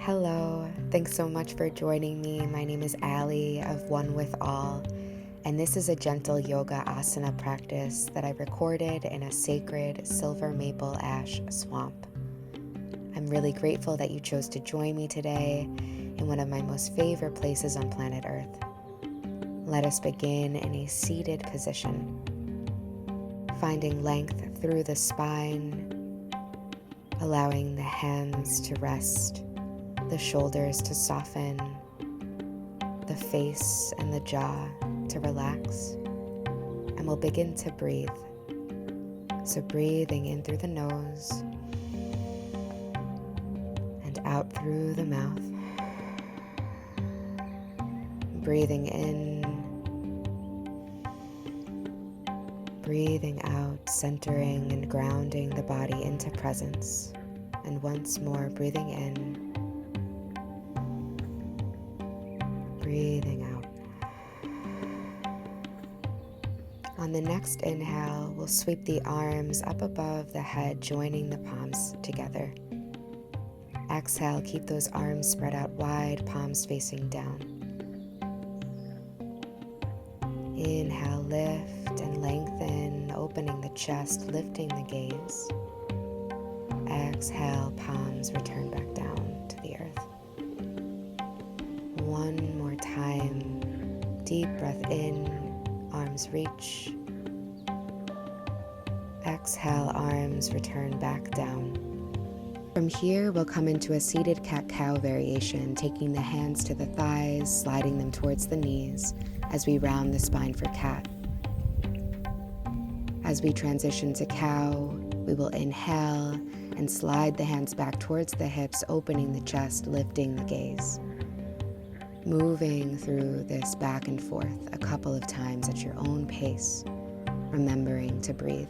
Hello, thanks so much for joining me. My name is Alli of One With All, and this is a gentle yoga asana practice that I recorded in a sacred silver maple ash swamp. I'm really grateful that you chose to join me today in one of my most favorite places on planet Earth. Let us begin in a seated position, finding length through the spine, allowing the hands to rest, the shoulders to soften, the face and the jaw to relax, and we'll begin to breathe. So breathing in through the nose and out through the mouth. Breathing in, breathing out, centering and grounding the body into presence. And once more, breathing in, breathing out. On the next inhale, we'll sweep the arms up above the head, joining the palms together. Exhale, keep those arms spread out wide, palms facing down. Inhale, lift and lengthen, opening the chest, lifting the gaze. Exhale, palms return back down to the earth. One more time. Deep breath in, arms reach. Exhale, arms return back down. From here, we'll come into a seated cat-cow variation, taking the hands to the thighs, sliding them towards the knees as we round the spine for cat. As we transition to cow, we will inhale and slide the hands back towards the hips, opening the chest, lifting the gaze. Moving through this back and forth a couple of times at your own pace, remembering to breathe.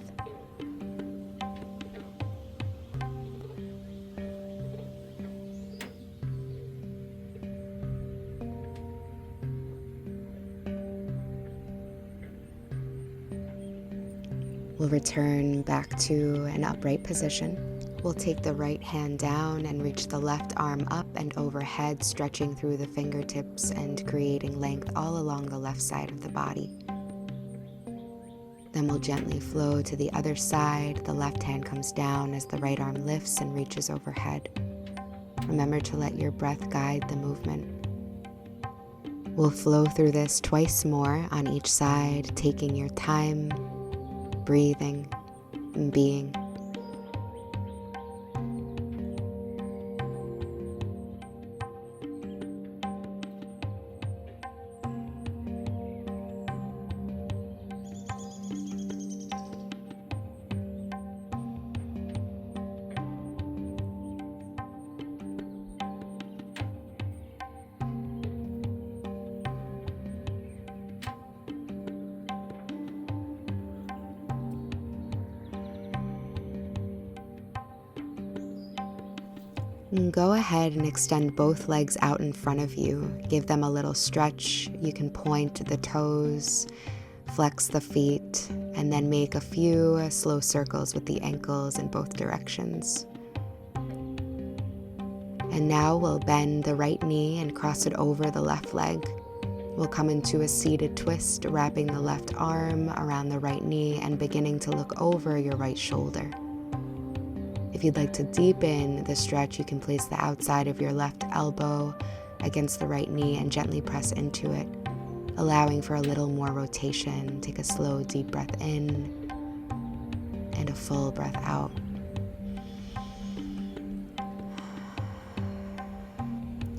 We'll return back to an upright position. We'll take the right hand down and reach the left arm up and overhead, stretching through the fingertips and creating length all along the left side of the body. Then we'll gently flow to the other side. The left hand comes down as the right arm lifts and reaches overhead. Remember to let your breath guide the movement. We'll flow through this twice more on each side, taking your time, breathing and being. Go ahead and extend both legs out in front of you. Give them a little stretch. You can point the toes, flex the feet, and then make a few slow circles with the ankles in both directions. And now we'll bend the right knee and cross it over the left leg. We'll come into a seated twist, wrapping the left arm around the right knee and beginning to look over your right shoulder. If you'd like to deepen the stretch, you can place the outside of your left elbow against the right knee and gently press into it, allowing for a little more rotation. Take a slow, deep breath in and a full breath out.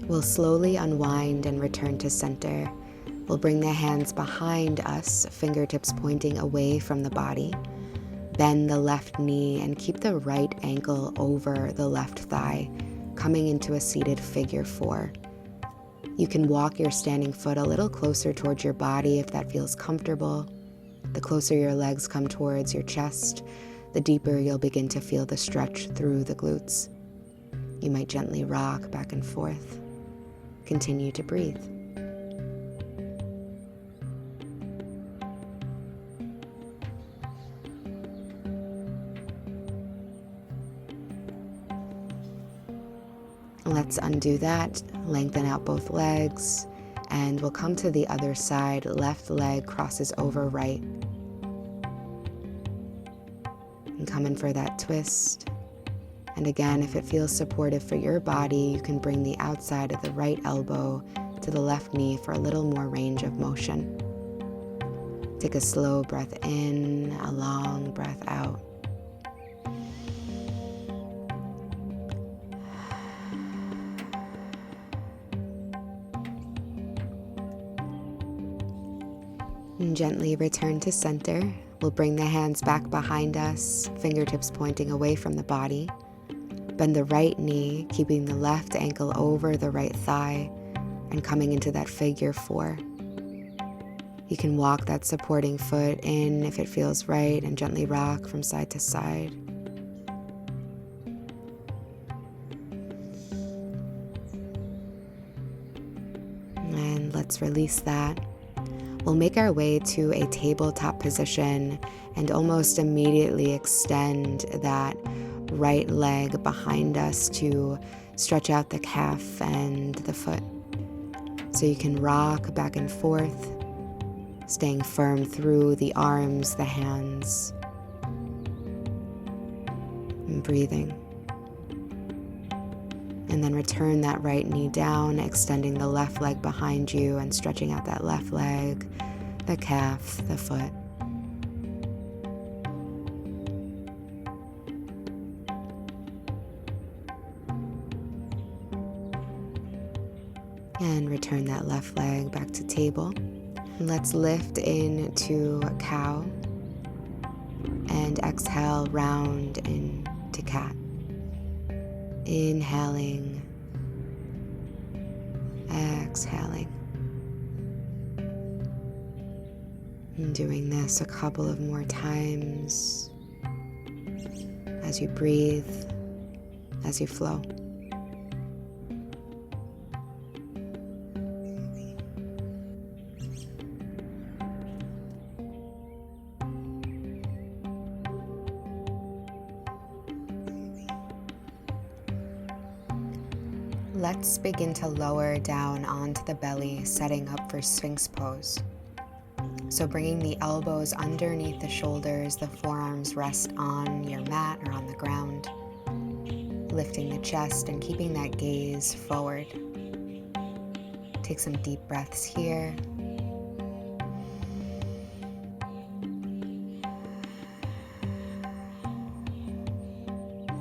We'll slowly unwind and return to center. We'll bring the hands behind us, fingertips pointing away from the body. Bend the left knee and keep the right ankle over the left thigh, coming into a seated figure four. You can walk your standing foot a little closer towards your body if that feels comfortable. The closer your legs come towards your chest, the deeper you'll begin to feel the stretch through the glutes. You might gently rock back and forth. Continue to breathe. Let's undo that, lengthen out both legs, and we'll come to the other side. Left leg crosses over right. And come in for that twist. And again, if it feels supportive for your body, you can bring the outside of the right elbow to the left knee for a little more range of motion. Take a slow breath in, a long breath out. And gently return to center. We'll bring the hands back behind us, fingertips pointing away from the body. Bend the right knee, keeping the left ankle over the right thigh, and coming into that figure 4. You can walk that supporting foot in if it feels right, and gently rock from side to side. And let's release that. We'll make our way to a tabletop position and almost immediately extend that right leg behind us to stretch out the calf and the foot. So you can rock back and forth, staying firm through the arms, the hands, and breathing. And then return that right knee down, extending the left leg behind you and stretching out that left leg, the calf, the foot. And return that left leg back to table. Let's lift into cow and exhale round into cat. Inhaling, exhaling. And doing this a couple of more times as you breathe, as you flow. Let's begin to lower down onto the belly, setting up for Sphinx pose. So bringing the elbows underneath the shoulders, the forearms rest on your mat or on the ground, lifting the chest and keeping that gaze forward. Take some deep breaths here.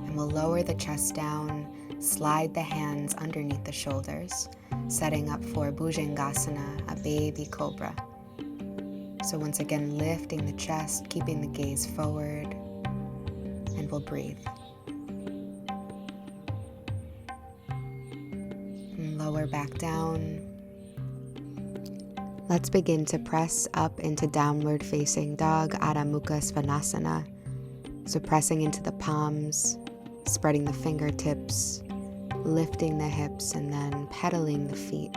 And we'll lower the chest down. Slide the hands underneath the shoulders, setting up for Bhujangasana, a baby cobra. So once again, lifting the chest, keeping the gaze forward, and we'll breathe. And lower back down. Let's begin to press up into downward facing dog, Adho Mukha Svanasana. So pressing into the palms, spreading the fingertips, lifting the hips, and then pedaling the feet.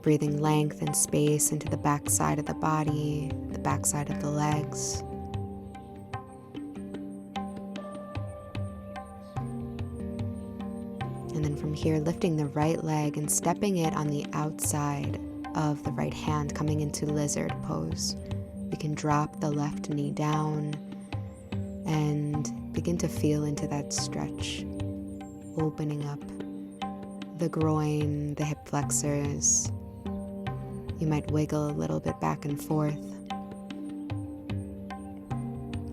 Breathing length and space into the back side of the body, the back side of the legs. And then from here, lifting the right leg and stepping it on the outside of the right hand, coming into lizard pose. You can drop the left knee down and begin to feel into that stretch, opening up the groin, the hip flexors. You might wiggle a little bit back and forth.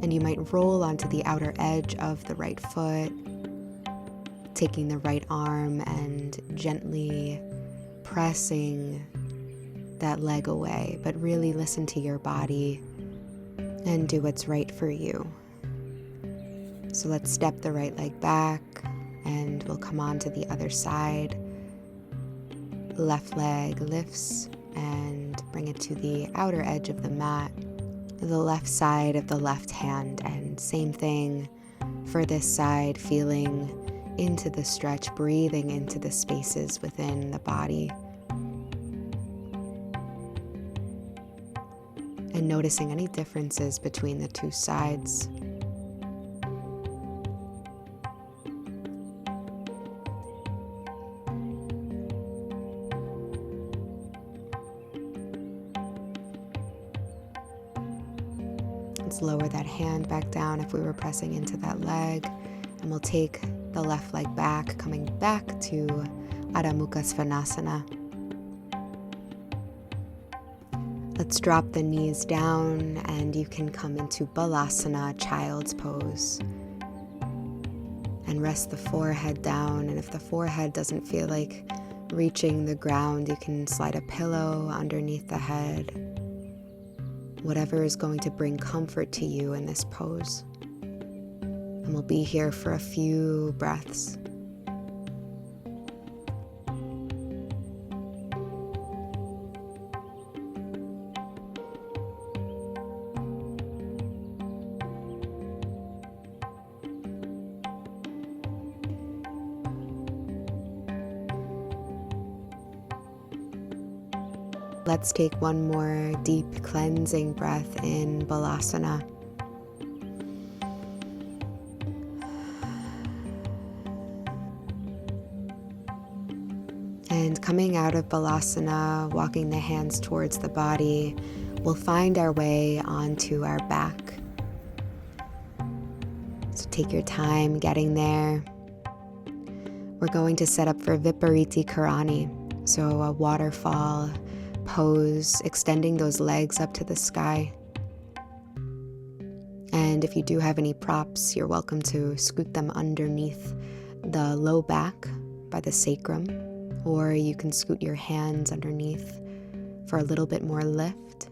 And you might roll onto the outer edge of the right foot, taking the right arm and gently pressing that leg away, but really listen to your body and do what's right for you. So let's step the right leg back and we'll come on to the other side. Left leg lifts and bring it to the outer edge of the mat, the left side of the left hand, and same thing for this side, feeling into the stretch, breathing into the spaces within the body. And noticing any differences between the two sides. Let's lower that hand back down if we were pressing into that leg. And we'll take the left leg back, coming back to Adho Mukha Svanasana. Let's drop the knees down and you can come into Balasana, child's pose. And rest the forehead down, and if the forehead doesn't feel like reaching the ground, you can slide a pillow underneath the head. Whatever is going to bring comfort to you in this pose. And we'll be here for a few breaths. Let's take one more deep cleansing breath in Balasana. And coming out of Balasana, walking the hands towards the body, we'll find our way onto our back. So take your time getting there. We're going to set up for Vipariti Karani, so a waterfall pose, extending those legs up to the sky. And if you do have any props, you're welcome to scoot them underneath the low back by the sacrum, or you can scoot your hands underneath for a little bit more lift.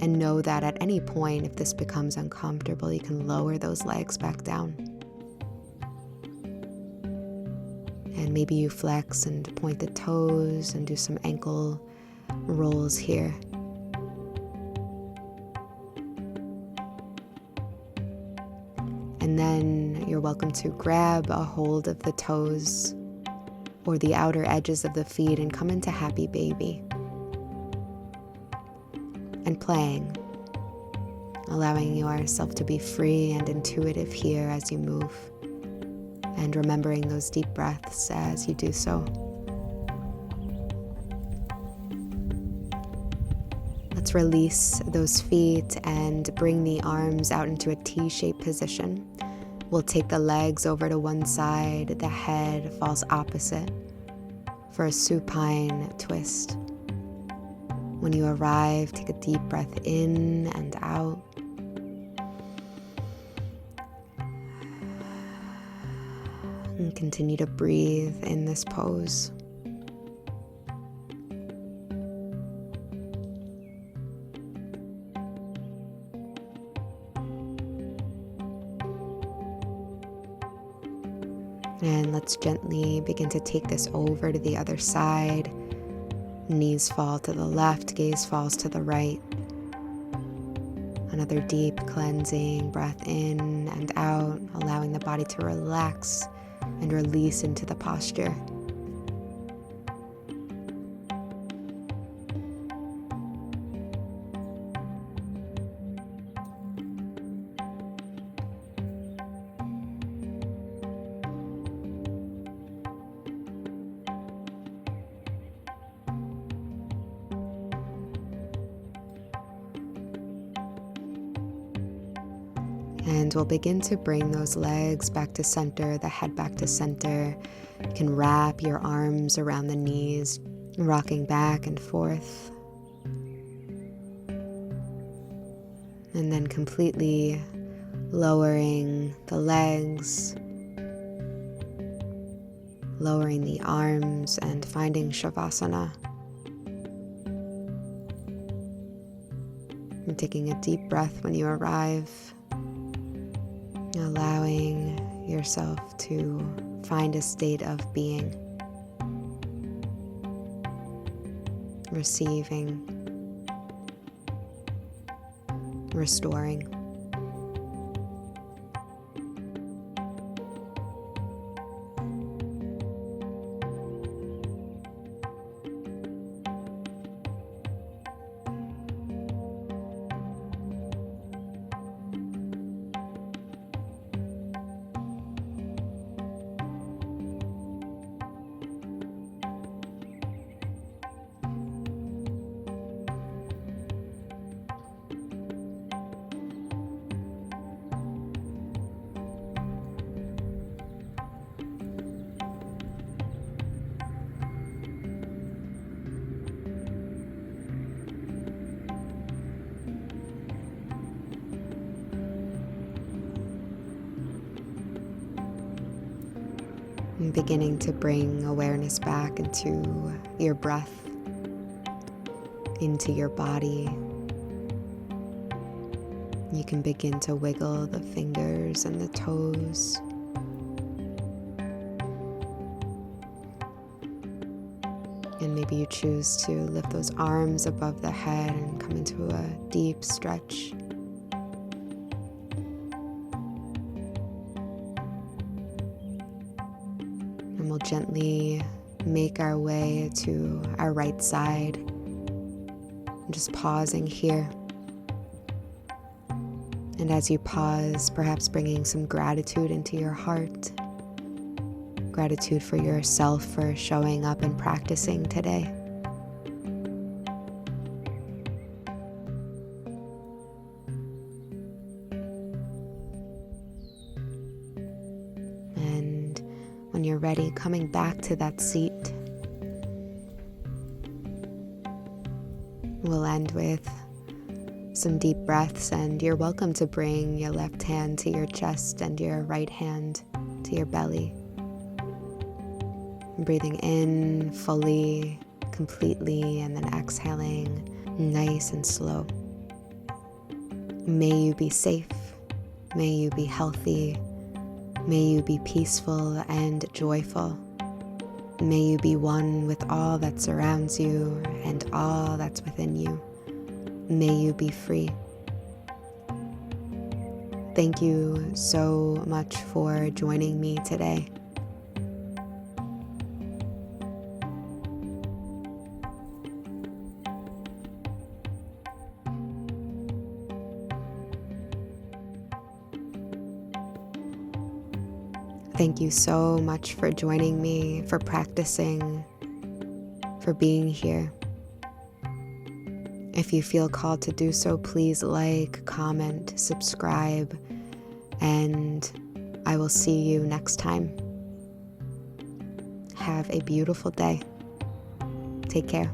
And know that at any point, if this becomes uncomfortable, you can lower those legs back down. And maybe you flex and point the toes and do some ankle rolls here. And then you're welcome to grab a hold of the toes or the outer edges of the feet and come into happy baby. And playing, allowing yourself to be free and intuitive here as you move, and remembering those deep breaths as you do so. Let's release those feet and bring the arms out into a T-shaped position. We'll take the legs over to one side, the head falls opposite for a supine twist. When you arrive, take a deep breath in and out. And continue to breathe in this pose. And let's gently begin to take this over to the other side. Knees fall to the left, gaze falls to the right. Another deep cleansing breath in and out, allowing the body to relax and release into the posture. And we'll begin to bring those legs back to center, the head back to center. You can wrap your arms around the knees, rocking back and forth. And then completely lowering the legs, lowering the arms, and finding Shavasana. And taking a deep breath when you arrive. Allowing yourself to find a state of being, receiving, restoring. beginning to bring awareness back into your breath, into your body. You can begin to wiggle the fingers and the toes. And maybe you choose to lift those arms above the head and come into a deep stretch. And we'll gently make our way to our right side. And just pausing here. And as you pause, perhaps bringing some gratitude into your heart. Gratitude for yourself for showing up and practicing today. And when you're ready, coming back to that seat, we'll end with some deep breaths, and you're welcome to bring your left hand to your chest and your right hand to your belly. Breathing in fully, completely, and then exhaling nice and slow. May you be safe. May you be healthy. May you be peaceful and joyful. May you be one with all that surrounds you and all that's within you. May you be free. Thank you so much for joining me today. Thank you so much for joining me, for practicing, for being here. If you feel called to do so, please like, comment, subscribe, and I will see you next time. Have a beautiful day. Take care.